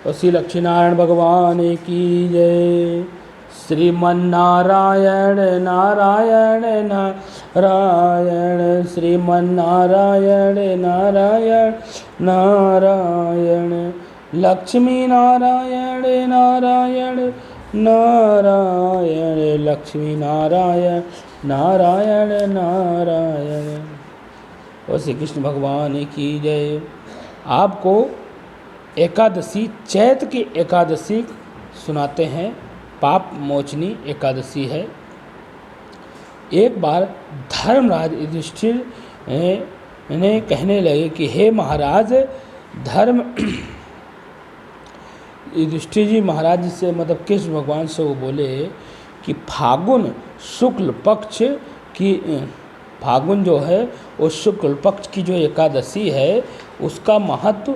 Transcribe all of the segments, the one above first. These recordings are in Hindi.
और श्री लक्ष्मीनारायण भगवान की जय। श्रीमन्नारायण नारायण नारायण, श्रीमन्नारायण नारायण नारायण, लक्ष्मी नारायण नारायण नारायण, लक्ष्मी नारायण नारायण नारायण। और श्री कृष्ण भगवान की जय। आपको एकादशी, चैत की एकादशी सुनाते हैं। पाप मोचनी एकादशी है। एक बार धर्मराज युधिष्ठिर ने कहने लगे कि हे महाराज, धर्म युधिष्ठिर जी महाराज जी से, मतलब कृष्ण भगवान से वो बोले कि फागुन शुक्ल पक्ष की, फागुन जो है वो शुक्ल पक्ष की जो एकादशी है उसका महत्व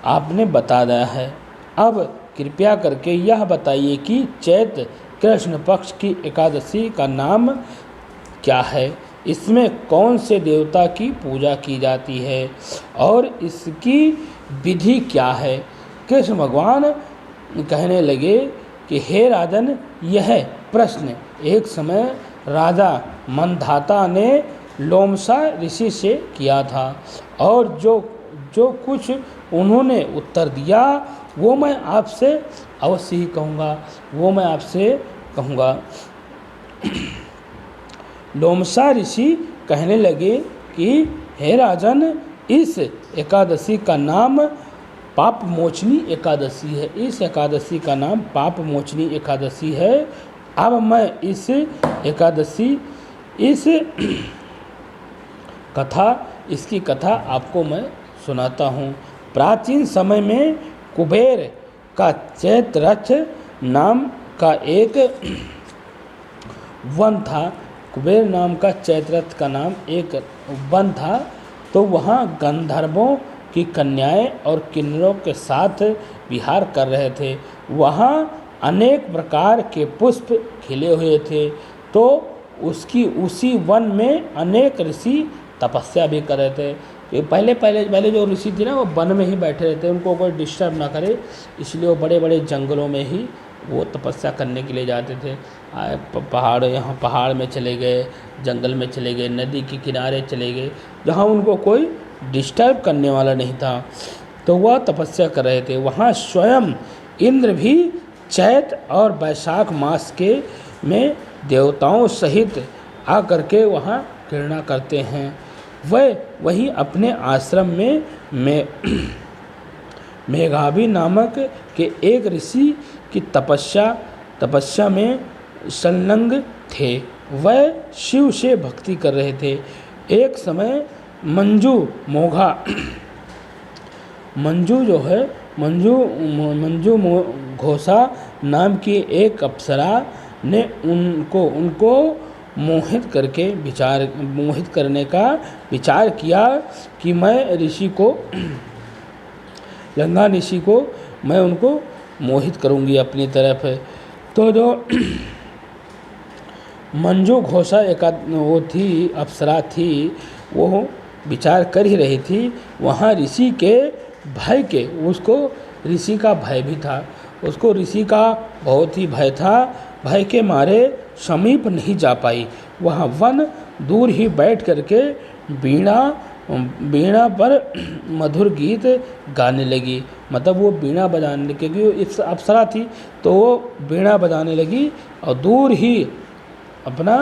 आपने बता दिया है। अब कृपया करके यह बताइए कि चैत कृष्ण पक्ष की एकादशी का नाम क्या है, इसमें कौन से देवता की पूजा की जाती है और इसकी विधि क्या है। कृष्ण भगवान कहने लगे कि हे राजन, यह प्रश्न एक समय राजा मंधाता ने लोमशा ऋषि से किया था और जो कुछ उन्होंने उत्तर दिया वो मैं आपसे अवश्य ही कहूँगा, लोमशा ऋषि कहने लगे कि हे राजन, इस एकादशी का नाम पाप मोचनी एकादशी है। इस एकादशी का नाम पाप मोचनी एकादशी है। अब मैं इसकी कथा आपको मैं सुनाता हूँ। प्राचीन समय में कुबेर का चैत्ररथ नाम का एक वन था। कुबेर नाम का चैत्ररथ का नाम एक वन था। तो वहाँ गंधर्वों की कन्याएं और किन्नरों के साथ विहार कर रहे थे। वहाँ अनेक प्रकार के पुष्प खिले हुए थे। तो उसी वन में अनेक ऋषि तपस्या भी कर रहे थे। पहले जो ऋषि थे ना, वो वन में ही बैठे रहते, उनको कोई डिस्टर्ब ना करे, इसलिए वो बड़े बड़े जंगलों में ही वो तपस्या करने के लिए जाते थे। पहाड़ में चले गए, जंगल में चले गए, नदी के किनारे चले गए, जहाँ उनको कोई डिस्टर्ब करने वाला नहीं था। तो वह तपस्या कर रहे थे। वहाँ स्वयं इंद्र भी चैत और वैशाख मास में देवताओं सहित आकर के वहाँ क्रीड़ा करते हैं। वही अपने आश्रम में मेघावी नामक के एक ऋषि की तपस्या में संलग्न थे। वह शिव से भक्ति कर रहे थे। एक समय मंजू घोषा नाम की एक अप्सरा ने उनको मोहित करने का विचार किया कि मैं गंगा ऋषि को मैं उनको मोहित करूंगी अपनी तरफ। तो जो मंजू घोषा अप्सरा थी, वो विचार कर ही रही थी। वहाँ ऋषि के भय के, उसको ऋषि का भय भी था, उसको ऋषि का बहुत ही भय था। भय के मारे समीप नहीं जा पाई। वहाँ वन दूर ही बैठ करके वीणा पर मधुर गीत गाने लगी। मतलब वो वीणा बजाने, क्योंकि वो अप्सरा थी तो वो वीणा बजाने लगी और दूर ही अपना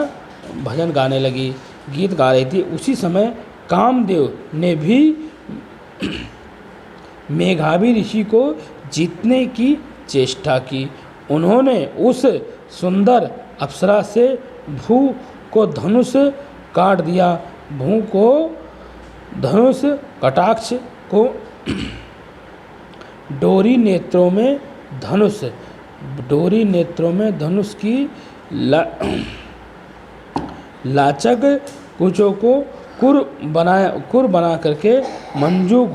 भजन गाने लगी, गीत गा रही थी। उसी समय कामदेव ने भी मेघावी ऋषि को जीतने की चेष्टा की। उन्होंने उस सुंदर अप्सरा से भू को धनुष काट दिया। भू को धनुष कटाक्ष को डोरी नेत्रों में धनुष की लाचक कुचों को कुर बना करके मंजू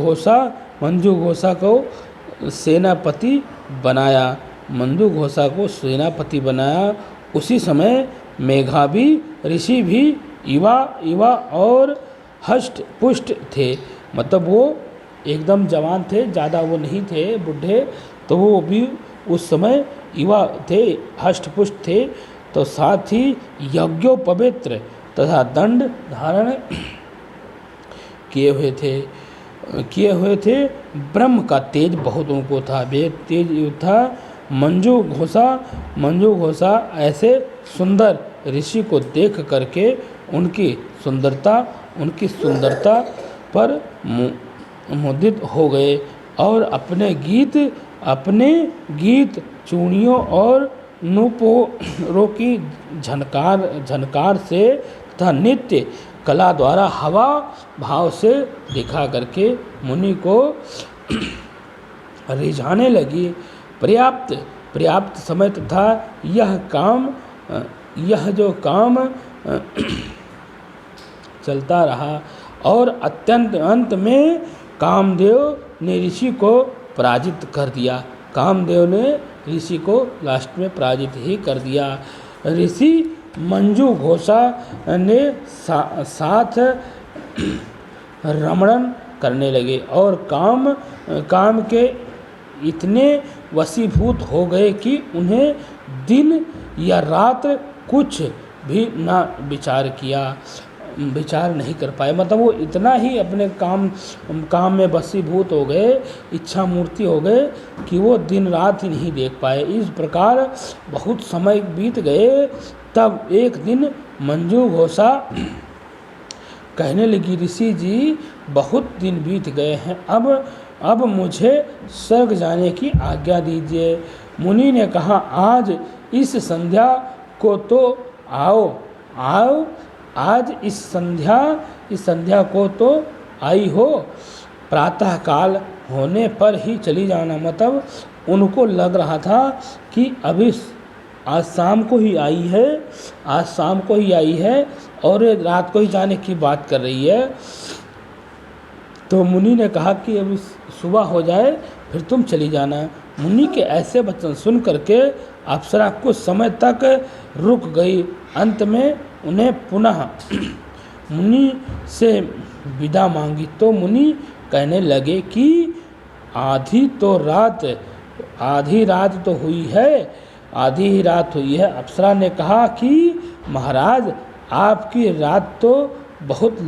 घोषा को सेनापति बनाया। उसी समय मेघावी ऋषि भी युवा और हष्ट पुष्ट थे। मतलब वो एकदम जवान थे, ज़्यादा वो नहीं थे बूढ़े, तो वो भी उस समय युवा थे, हष्ट-पुष्ट थे। तो साथ ही यज्ञोपवीत तथा दंड धारण किए हुए थे। ब्रह्म का तेज बहुत उनको था, वे तेज था। मंजू घोषा ऐसे सुंदर ऋषि को देख करके उनकी सुंदरता पर मोहित हो गए और अपने गीत चूड़ियों और नूपुरों की झनकार से तथा नित्य कला द्वारा हवा भाव से दिखा करके मुनि को रिझाने लगी। पर्याप्त समय तथा यह जो काम चलता रहा और अत्यंत अंत में कामदेव ने ऋषि को पराजित कर दिया। कामदेव ने ऋषि को लास्ट में पराजित ही कर दिया। ऋषि मंजू घोषा ने साथ रमण करने लगे और काम के इतने वशीभूत हो गए कि उन्हें दिन या रात कुछ भी ना विचार नहीं कर पाए। मतलब वो इतना ही अपने काम में वशीभूत हो गए, इच्छा मूर्ति हो गए कि वो दिन रात ही नहीं देख पाए। इस प्रकार बहुत समय बीत गए। तब एक दिन मंजू घोषा कहने लगी, ऋषि जी बहुत दिन बीत गए हैं, अब मुझे स्वर्ग जाने की आज्ञा दीजिए। मुनि ने कहा, आज इस संध्या को तो आओ, आज इस संध्या को तो आई हो, प्रातः काल होने पर ही चली जाना। मतलब उनको लग रहा था कि अभी आज शाम को ही आई है और रात को ही जाने की बात कर रही है। तो मुनि ने कहा कि अभी सुबह हो जाए फिर तुम चली जाना। मुनि के ऐसे वचन सुन करके अप्सरा कुछ समय तक रुक गई। अंत में उन्हें पुनः मुनि से विदा मांगी तो मुनि कहने लगे कि आधी रात तो हुई है। अप्सरा ने कहा कि महाराज आपकी रात तो बहुत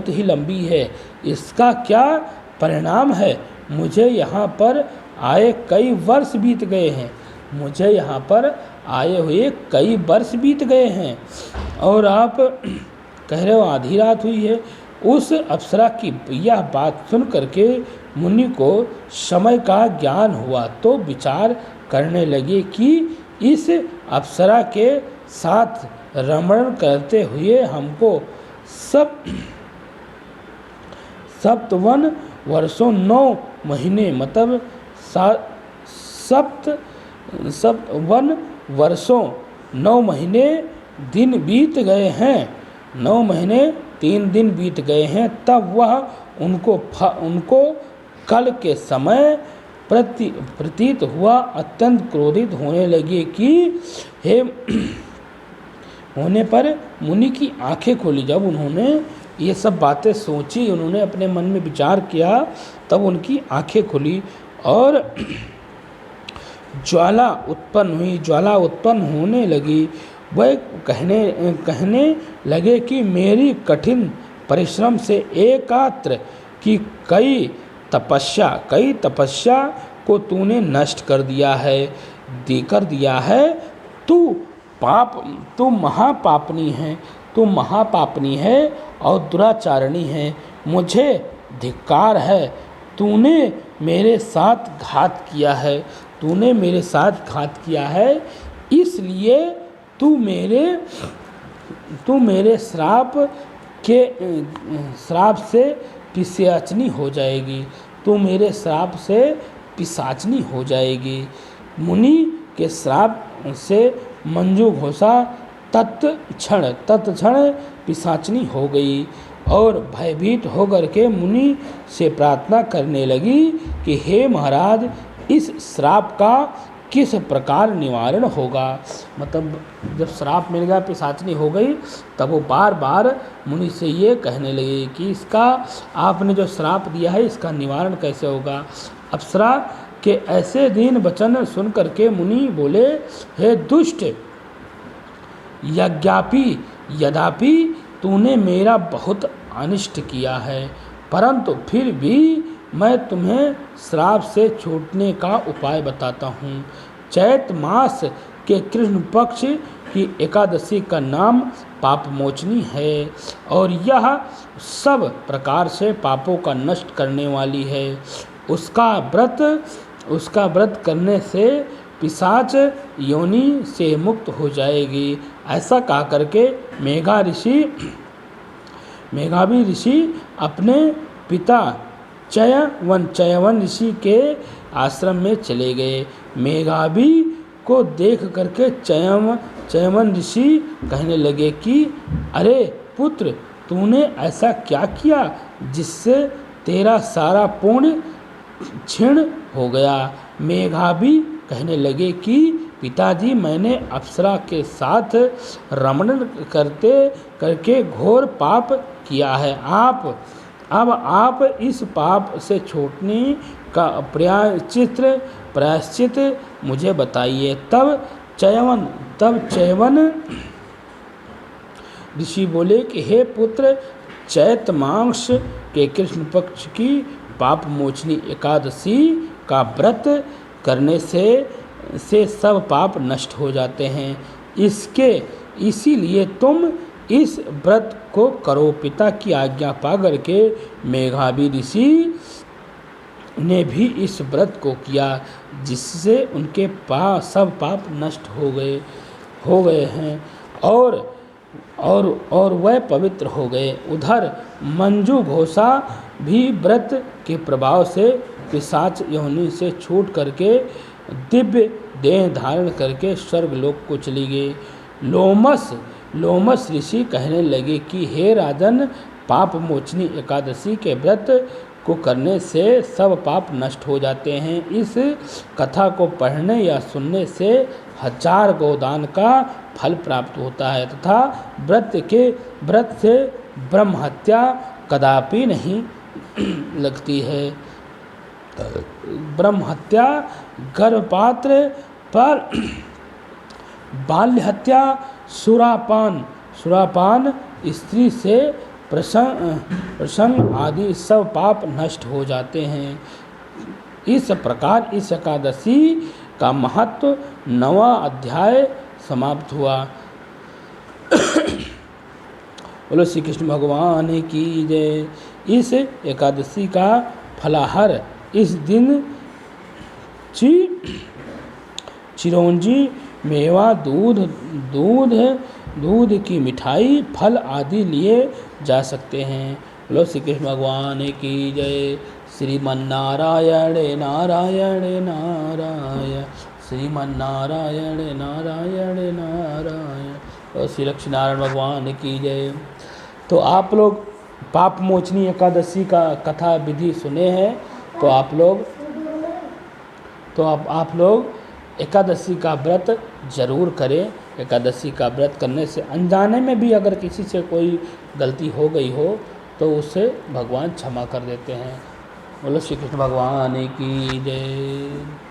ही लंबी है, इसका क्या परिणाम है? मुझे यहाँ पर आए कई वर्ष बीत गए हैं और आप कह रहे हो आधी रात हुई है। उस अप्सरा की यह बात सुन करके मुनि को समय का ज्ञान हुआ तो विचार करने लगे कि इस अप्सरा के साथ रमण करते हुए हमको सप्तवन वर्षों 9 महीने मतलब सप्तवन वर्षों 9 महीने दिन बीत गए हैं, 9 महीने 3 दिन बीत गए हैं। तब वह उनको कल के समय प्रतीत हुआ, अत्यंत क्रोधित होने लगे कि होने पर मुनि की आंखें खोली। जब उन्होंने ये सब बातें सोची, उन्होंने अपने मन में विचार किया, तब उनकी आंखें खुली और ज्वाला उत्पन्न होने लगी। वह कहने लगे कि मेरी कठिन परिश्रम से एकात्र की कई तपस्या को तूने नष्ट कर दिया है। तू महापापनी है और दुराचारणी है। मुझे धिक्कार है, तूने मेरे साथ घात किया है। इसलिए तू मेरे श्राप से पिशाचनी हो जाएगी। मुनि के श्राप से मंजू घोषा तत्क्षण पिशाचनी हो गई और भयभीत होकर के मुनि से प्रार्थना करने लगी कि हे महाराज, इस श्राप का किस प्रकार निवारण होगा। मतलब जब श्राप मिल गया, पिशाचनी हो गई, तब वो बार बार मुनि से ये कहने लगे कि इसका आपने जो श्राप दिया है इसका निवारण कैसे होगा। अप्सरा के ऐसे दीन वचन सुन करके मुनि बोले, हे दुष्ट, यद्यपि तूने मेरा बहुत अनिष्ट किया है, परंतु फिर भी मैं तुम्हें श्राप से छूटने का उपाय बताता हूँ। चैत मास के कृष्ण पक्ष की एकादशी का नाम पापमोचनी है और यह सब प्रकार से पापों का नष्ट करने वाली है। उसका व्रत करने से पिशाच योनि से मुक्त हो जाएगी। ऐसा कहा करके मेघावी ऋषि अपने पिता चयवन ऋषि के आश्रम में चले गए। मेघावी को देख करके चयवन ऋषि कहने लगे कि अरे पुत्र, तूने ऐसा क्या किया जिससे तेरा सारा पुण्य क्षीण हो गया। मेघावी कहने लगे कि पिताजी, मैंने अप्सरा के साथ रमण करके घोर पाप किया है। अब आप इस पाप से छूटने का प्रायश्चित मुझे बताइए। तब चयवन ऋषि बोले कि हे पुत्र, चैत मास के कृष्ण पक्ष की पाप मोचनी एकादशी का व्रत करने से सब पाप नष्ट हो जाते हैं। इसीलिए तुम इस व्रत को करो। पिता की आज्ञा पा करके मेघावी ऋषि ने भी इस व्रत को किया, जिससे उनके सब पाप नष्ट हो गए हैं और वह पवित्र हो गए। उधर मंजू घोषा भी व्रत के प्रभाव से पिशाच योनि से छूट करके दिव्य देह धारण करके स्वर्गलोक को चली गई। लोमस ऋषि कहने लगे कि हे राजन, पाप मोचनी एकादशी के व्रत को करने से सब पाप नष्ट हो जाते हैं। इस कथा को पढ़ने या सुनने से 1000 गोदान का फल प्राप्त होता है तथा व्रत से ब्रह्म हत्या कदापि नहीं लगती है। ब्रह्म हत्या, गर्भपात्र पर बाल्य हत्या, सुरापान, स्त्री से प्रसंग आदि सब पाप नष्ट हो जाते हैं। इस प्रकार इस एकादशी का महत्व 9वां अध्याय समाप्त हुआ। बोलो श्री कृष्ण भगवान की जय। इस एकादशी का फलाहार इस दिन चिरौंजी, मेवा, दूध की मिठाई, फल आदि लिए जा सकते हैं। बोलो श्री कृष्ण भगवान की जय। श्रीमन्नारायण नारायण नारायण, श्रीमन्नारायण नारायण नारायण। और श्री लक्ष्मी नारायण भगवान की जय। तो आप लोग पाप मोचनी एकादशी का कथा विधि सुने हैं, तो आप लोग एकादशी का व्रत जरूर करें। एकादशी का व्रत करने से अनजाने में भी अगर किसी से कोई गलती हो गई हो तो उसे भगवान क्षमा कर देते हैं। बोलो श्री कृष्ण भगवान की जय।